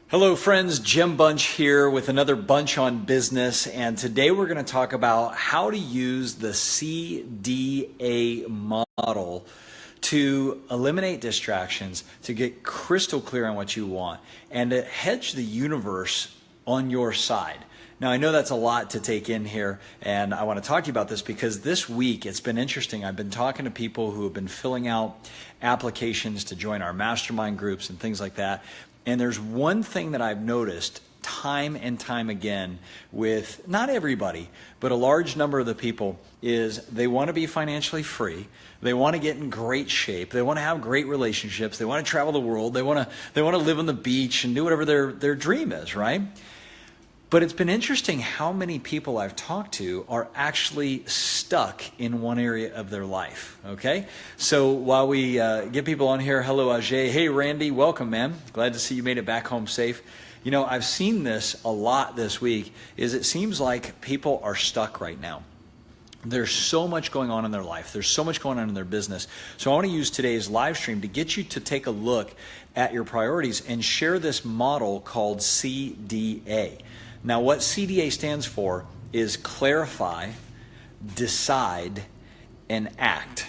Hello friends, Jim Bunch here with another Bunch on Business, and today we're going to talk about how to use the CDA model to eliminate distractions, to get crystal clear on what you want, and to hedge the universe on your side. Now, I know that's a lot to take in here, and I want to talk to you about this because this week it's been interesting. I've been talking to people who have been filling out applications to join our mastermind groups and things like that. And there's one thing that I've noticed time and time again with not everybody, but a large number of the people is they want to be financially free. They want to get in great shape. They want to have great relationships. They want to travel the world. They want to live on the beach and do whatever their dream is, right? But it's been interesting how many people I've talked to are actually stuck in one area of their life, okay? So while we get people on here, hello Ajay, hey Randy, welcome man. Glad to see you made it back home safe. You know, I've seen this a lot this week, is it seems like people are stuck right now. There's so much going on in their life. There's so much going on in their business. So I want to use today's live stream to get you to take a look at your priorities and share this model called CDA. Now, what CDA stands for is clarify, decide, and act.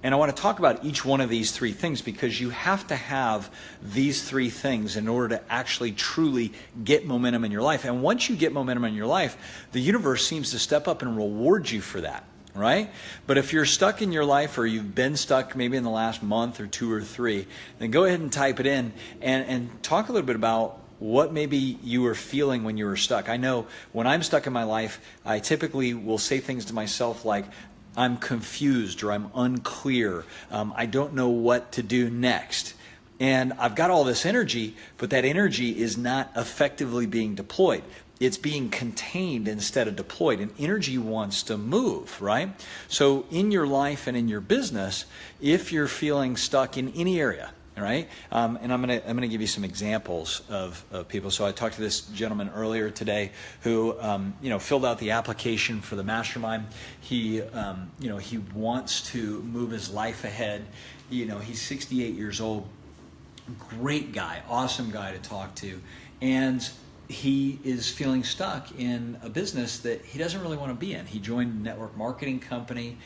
And I want to talk about each one of these three things because you have to have these three things in order to actually truly get momentum in your life. And once you get momentum in your life, the universe seems to step up and reward you for that, right? But if you're stuck in your life or you've been stuck maybe in the last month or two or three, then go ahead and type it in and talk a little bit about what maybe you were feeling when you were stuck. I know when I'm stuck in my life, I typically will say things to myself like, I'm confused or I'm unclear. I don't know what to do next. And I've got all this energy, but that energy is not effectively being deployed. It's being contained instead of deployed. And energy wants to move, right? So in your life and in your business, if you're feeling stuck in any area, right? And I'm gonna give you some examples of people. So I talked to this gentleman earlier today who filled out the application for the mastermind. He wants to move his life ahead. He's 68 years old. Great guy, awesome guy to talk to, and he is feeling stuck in a business that he doesn't really want to be in. He joined a network marketing company.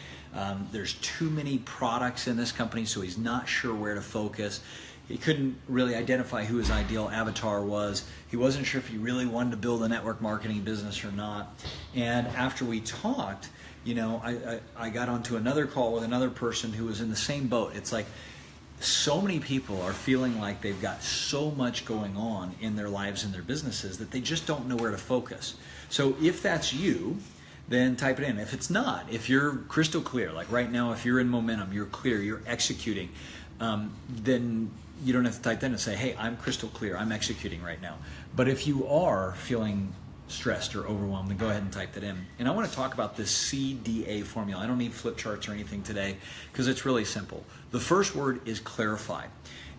There's too many products in this company, so he's not sure where to focus. He couldn't really identify who his ideal avatar was. He wasn't sure if he really wanted to build a network marketing business or not. And after we talked, I got onto another call with another person who was in the same boat. It's like so many people are feeling like they've got so much going on in their lives and their businesses that they just don't know where to focus. So if that's you, then type it in. If it's not, if you're crystal clear, like right now, if you're in momentum, you're clear, you're executing, then you don't have to type that in and say, hey, I'm crystal clear, I'm executing right now. But if you are feeling stressed or overwhelmed, then go ahead and type that in. And I want to talk about this CDA formula. I don't need flip charts or anything today because it's really simple. The first word is clarify.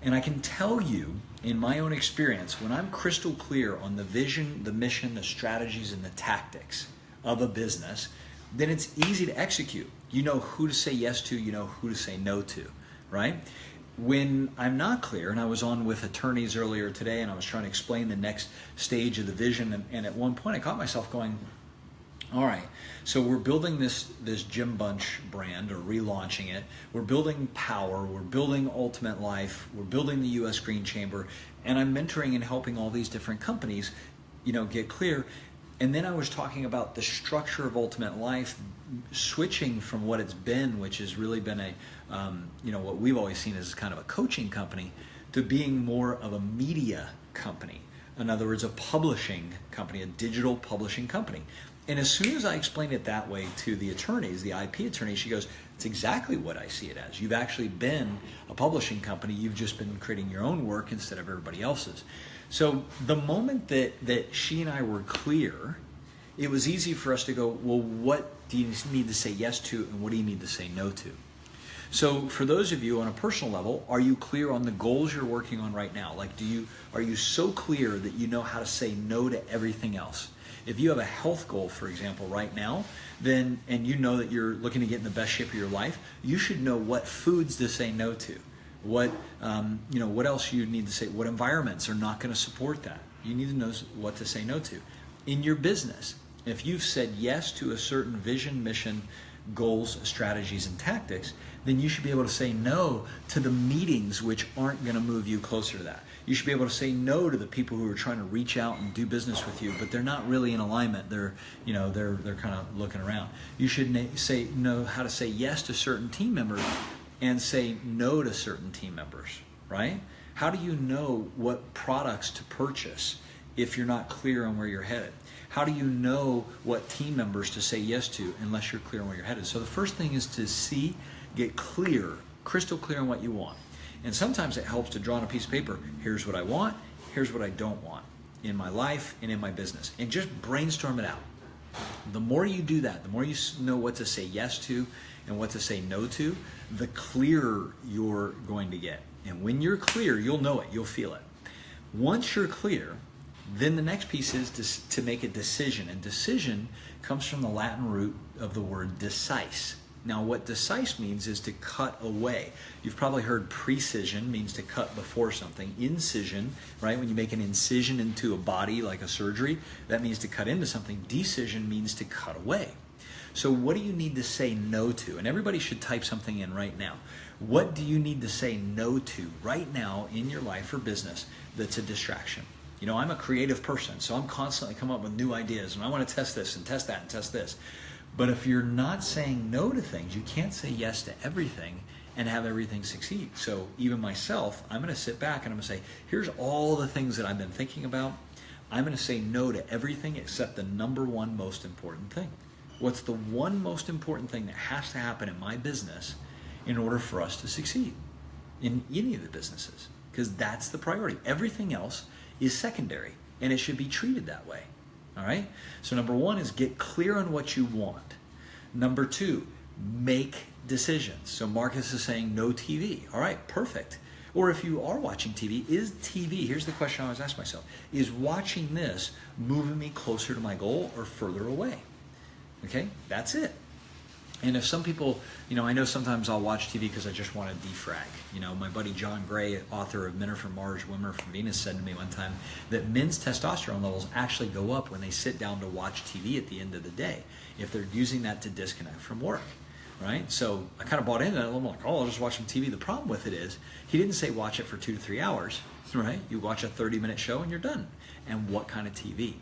And I can tell you in my own experience, when I'm crystal clear on the vision, the mission, the strategies, and the tactics of a business, then it's easy to execute. You know who to say yes to, you know who to say no to, right? When I'm not clear, and I was on with attorneys earlier today and I was trying to explain the next stage of the vision, and at one point I caught myself going, all right, so we're building this Jim Bunch brand or relaunching it. We're building power, we're building Ultimate Life, we're building the US Green Chamber, and I'm mentoring and helping all these different companies, get clear. And then I was talking about the structure of Ultimate Life, switching from what it's been, which has really been what we've always seen as kind of a coaching company, to being more of a media company. In other words, a publishing company, a digital publishing company. And as soon as I explained it that way to the attorneys, the IP attorney, she goes, it's exactly what I see it as. You've actually been a publishing company. You've just been creating your own work instead of everybody else's. So the moment that she and I were clear, it was easy for us to go, well, what do you need to say yes to and what do you need to say no to? So for those of you on a personal level, are you clear on the goals you're working on right now? Like, are you so clear that you know how to say no to everything else? If you have a health goal, for example, right now, then, and you know that you're looking to get in the best shape of your life, you should know what foods to say no to. What else you need to say? What environments are not going to support that? You need to know what to say no to. In your business, if you've said yes to a certain vision, mission, goals, strategies, and tactics, then you should be able to say no to the meetings which aren't going to move you closer to that. You should be able to say no to the people who are trying to reach out and do business with you, but they're not really in alignment. They're kind of looking around. You should know how to say yes to certain team members and say no to certain team members, right? How do you know what products to purchase if you're not clear on where you're headed? How do you know what team members to say yes to unless you're clear on where you're headed? So the first thing is to get clear, crystal clear on what you want. And sometimes it helps to draw on a piece of paper, here's what I want, here's what I don't want in my life and in my business. And just brainstorm it out. The more you do that, the more you know what to say yes to and what to say no to, the clearer you're going to get. And when you're clear, you'll know it, you'll feel it. Once you're clear, then the next piece is to make a decision. And decision comes from the Latin root of the word decise. Now, what decise means is to cut away. You've probably heard precision means to cut before something. Incision, right? When you make an incision into a body like a surgery, that means to cut into something. Decision means to cut away. So what do you need to say no to? And everybody should type something in right now. What do you need to say no to right now in your life or business that's a distraction? You know, I'm a creative person, so I'm constantly coming up with new ideas, and I want to test this and test that and test this. But if you're not saying no to things, you can't say yes to everything and have everything succeed. So even myself, I'm going to sit back and I'm going to say, here's all the things that I've been thinking about. I'm going to say no to everything except the number one most important thing. What's the one most important thing that has to happen in my business in order for us to succeed in any of the businesses? Because that's the priority. Everything else is secondary, and it should be treated that way. All right? So number one is get clear on what you want. Number two, make decisions. So Marcus is saying no TV. All right, perfect. Or if you are watching TV, is TV, here's the question I always ask myself, is watching this moving me closer to my goal or further away? Okay, that's it. And if some people, I know sometimes I'll watch TV because I just want to defrag. My buddy John Gray, author of Men Are From Mars, Women Are From Venus, said to me one time that men's testosterone levels actually go up when they sit down to watch TV at the end of the day, if they're using that to disconnect from work, right? So I kind of bought into that. I'm like, I'll just watch some TV. The problem with it is he didn't say watch it for 2 to 3 hours, right? You watch a 30-minute show and you're done. And what kind of TV?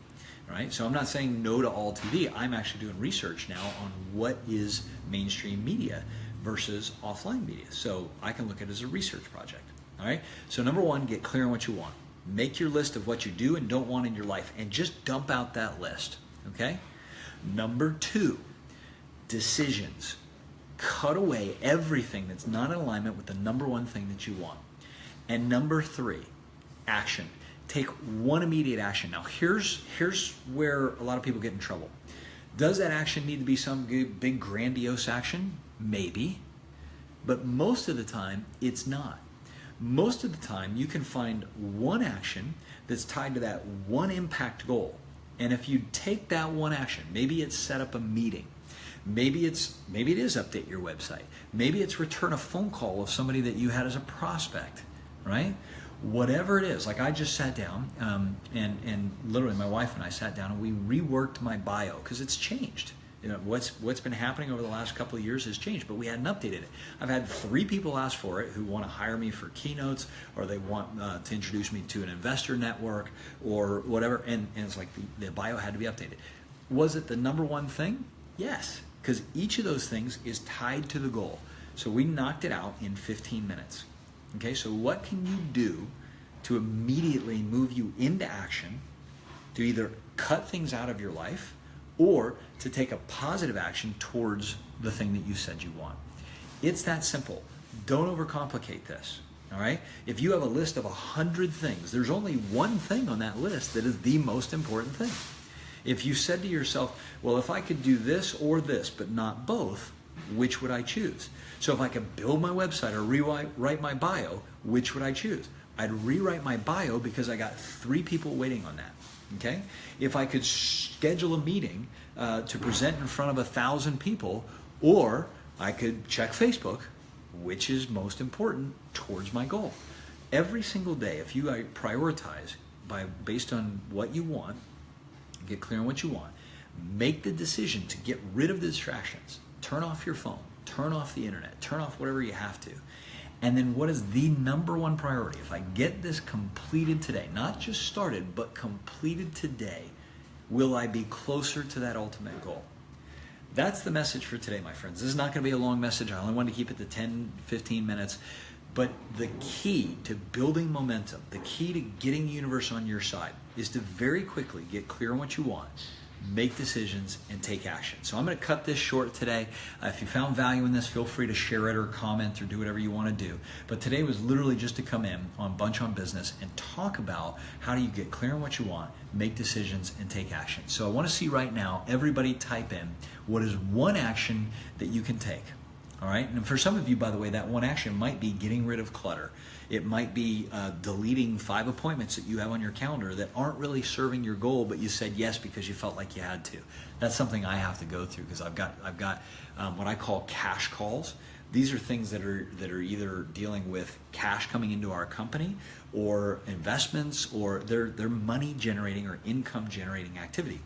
Right? So I'm not saying no to all TV. I'm actually doing research now on what is mainstream media versus offline media. So I can look at it as a research project. All right? So number one, get clear on what you want. Make your list of what you do and don't want in your life and just dump out that list. Okay? Number two, decisions. Cut away everything that's not in alignment with the number one thing that you want. And number three, action. Take one immediate action. Now, here's where a lot of people get in trouble. Does that action need to be some big grandiose action? Maybe. But most of the time, it's not. Most of the time, you can find one action that's tied to that one impact goal. And if you take that one action, maybe it's set up a meeting. Maybe it is update your website. Maybe it's return a phone call of somebody that you had as a prospect, right? Whatever it is, like I just sat down and literally my wife and I sat down and we reworked my bio because it's changed. What's been happening over the last couple of years has changed, but we hadn't updated it. I've had 3 people ask for it who want to hire me for keynotes, or they want to introduce me to an investor network or whatever, and it's like the bio had to be updated. Was it the number one thing? Yes, because each of those things is tied to the goal. So we knocked it out in 15 minutes. Okay, so what can you do to immediately move you into action to either cut things out of your life or to take a positive action towards the thing that you said you want? It's that simple. Don't overcomplicate this, all right? If you have a list of 100 things, there's only one thing on that list that is the most important thing. If you said to yourself, well, if I could do this or this, but not both, which would I choose? So if I could build my website or rewrite my bio, which would I choose? I'd rewrite my bio because I got 3 people waiting on that. Okay? If I could schedule a meeting to present in front of 1,000 people, or I could check Facebook, which is most important towards my goal. Every single day, if you prioritize based on what you want, get clear on what you want, make the decision to get rid of the distractions, turn off your phone, turn off the internet, turn off whatever you have to. And then what is the number one priority? If I get this completed today, not just started, but completed today, will I be closer to that ultimate goal? That's the message for today, my friends. This is not going to be a long message. I only wanted to keep it to 10, 15 minutes. But the key to building momentum, the key to getting the universe on your side is to very quickly get clear on what you want, make decisions, and take action. So I'm going to cut this short today. If you found value in this, feel free to share it or comment or do whatever you want to do. But today was literally just to come in on Bunch on Business and talk about how do you get clear on what you want, make decisions, and take action. So I want to see right now, everybody type in what is one action that you can take. All right, and for some of you, by the way, that one action might be getting rid of clutter. It might be deleting 5 appointments that you have on your calendar that aren't really serving your goal, but you said yes because you felt like you had to. That's something I have to go through because I've got what I call cash calls. These are things that are either dealing with cash coming into our company or investments, or they're money generating or income generating activity.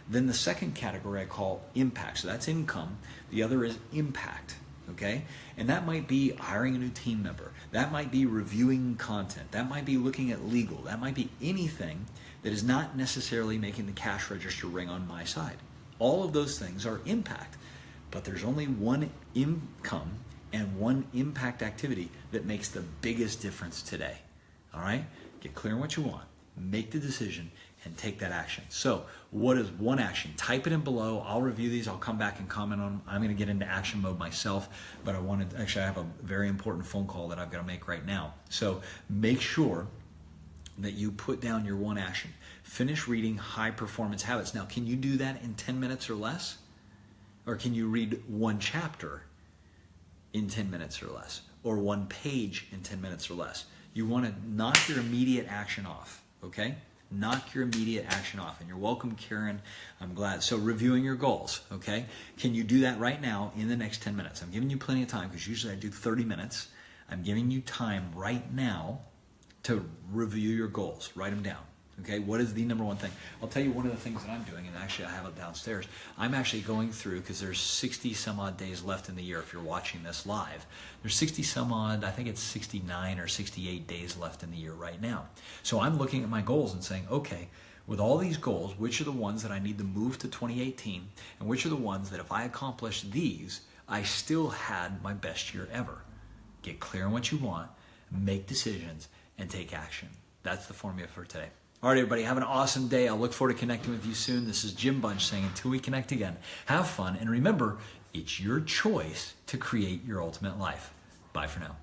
Then the second category I call impact. So that's income. The other is impact. Okay? And that might be hiring a new team member. That might be reviewing content. That might be looking at legal. That might be anything that is not necessarily making the cash register ring on my side. All of those things are impact. But there's only one income and one impact activity that makes the biggest difference today. All right? Get clear on what you want. Make the decision and take that action. So what is one action? Type it in below. I'll review these. I'll come back and comment on them. I'm going to get into action mode myself, but I have a very important phone call that I've got to make right now. So make sure that you put down your one action. Finish reading High Performance Habits. Now, can you do that in 10 minutes or less? Or can you read one chapter in 10 minutes or less? Or one page in 10 minutes or less? You want to knock your immediate action off, okay? Knock your immediate action off. And you're welcome, Karen. I'm glad. So reviewing your goals, okay? Can you do that right now in the next 10 minutes? I'm giving you plenty of time because usually I do 30 minutes. I'm giving you time right now to review your goals. Write them down, okay? What is the number one thing? I'll tell you one of the things that I'm doing, and actually I have it downstairs. I'm actually going through, because there's 60 some odd days left in the year if you're watching this live. There's 60 some odd, I think it's 69 or 68 days left in the year right now. So I'm looking at my goals and saying, okay, with all these goals, which are the ones that I need to move to 2018, and which are the ones that if I accomplish these, I still had my best year ever. Get clear on what you want, make decisions, and take action. That's the formula for today. All right, everybody, have an awesome day. I'll look forward to connecting with you soon. This is Jim Bunch saying until we connect again, have fun. And remember, it's your choice to create your ultimate life. Bye for now.